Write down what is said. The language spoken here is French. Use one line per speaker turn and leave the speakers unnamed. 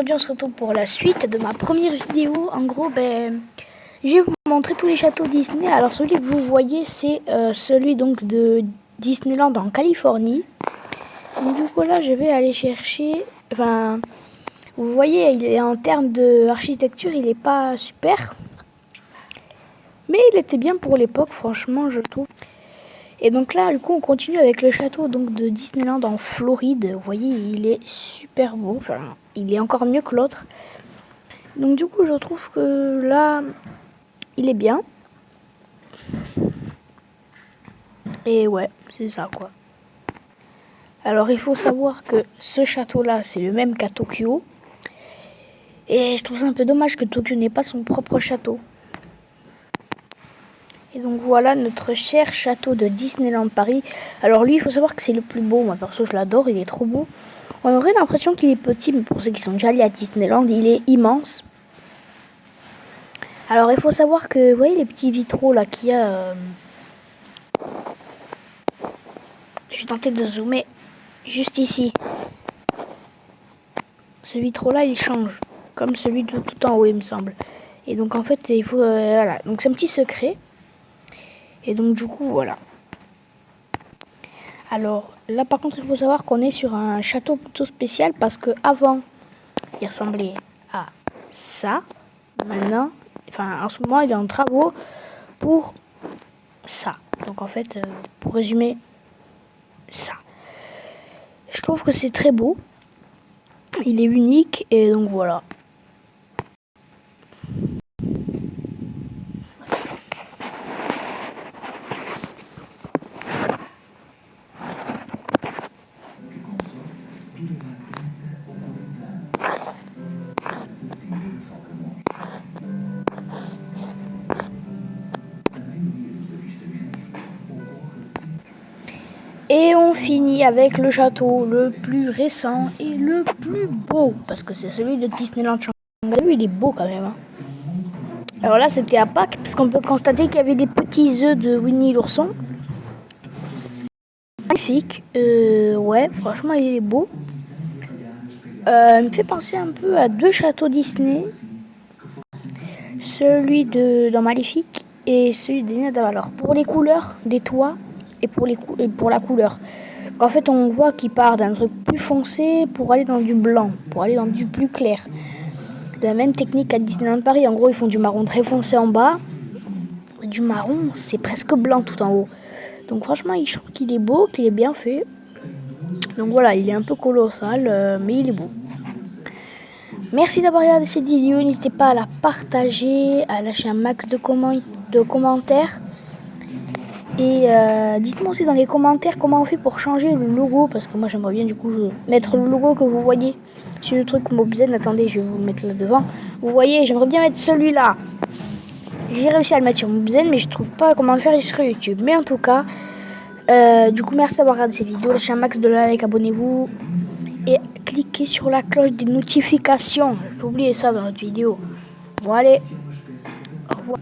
aujourd'hui on se retrouve pour la suite de ma première vidéo. En gros, je vais vous montrer tous les châteaux Disney. Alors celui que vous voyez, c'est celui donc de Disneyland en Californie. Donc, du coup là, je vais aller chercher. Enfin, vous voyez, il est en termes d'architecture, il est pas super, mais il était bien pour l'époque, franchement, je trouve. Et donc là, du coup, on continue avec le château donc de Disneyland en Floride. Vous voyez, il est super beau. Enfin, il est encore mieux que l'autre. Donc du coup, je trouve que là, il est bien. Et ouais, c'est ça quoi. Alors, il faut savoir que ce château-là, c'est le même qu'à Tokyo. Et je trouve ça un peu dommage que Tokyo n'ait pas son propre château. Et donc voilà notre cher château de Disneyland Paris. Alors lui, il faut savoir que c'est le plus beau. Moi perso, je l'adore, il est trop beau. On aurait l'impression qu'il est petit, mais pour ceux qui sont déjà allés à Disneyland, il est immense. Alors il faut savoir que, vous voyez les petits vitraux là qu'il y a... Je vais tenter de zoomer juste ici. Ce vitraux là, il change, comme celui de tout en haut, il me semble. Et donc en fait, il faut... voilà, donc c'est un petit secret. Et donc du coup, voilà. Alors là par contre il faut savoir qu'on est sur un château plutôt spécial parce que avant il ressemblait à ça. Maintenant, enfin en ce moment il est en travaux pour ça. Donc en fait pour résumer ça. Je trouve que c'est très beau. Il est unique et donc voilà. Et on finit avec le château le plus récent et le plus beau. Parce que c'est celui de Disneyland Shanghai. Il est beau quand même. Hein. Alors là, c'était à Pâques, puisqu'on peut constater qu'il y avait des petits œufs de Winnie l'ourson. Magnifique. Ouais, franchement, il est beau. Il me fait penser un peu à deux châteaux Disney. Celui dans Maléfique et celui de Nada. Alors, pour les couleurs des toits et pour la couleur. En fait, on voit qu'il part d'un truc plus foncé pour aller dans du blanc, pour aller dans du plus clair. C'est la même technique à Disneyland Paris. En gros, ils font du marron très foncé en bas. Du marron, c'est presque blanc tout en haut. Donc franchement, je trouve qu'il est beau, qu'il est bien fait. Donc voilà, il est un peu colossal, mais il est beau. Merci d'avoir regardé cette vidéo. N'hésitez pas à la partager, à lâcher un max de commentaires. Et dites-moi aussi dans les commentaires comment on fait pour changer le logo. Parce que moi j'aimerais bien du coup mettre le logo que vous voyez sur le truc Mobzen. Attendez, je vais vous le mettre là devant. Vous voyez, j'aimerais bien mettre celui-là. J'ai réussi à le mettre sur Mobzen, mais je trouve pas comment le faire sur YouTube. Mais en tout cas, du coup merci d'avoir regardé cette vidéo. Lâchez un max de like, abonnez-vous. Et cliquez sur la cloche des notifications. N'oubliez ça dans notre vidéo. Bon allez, au revoir.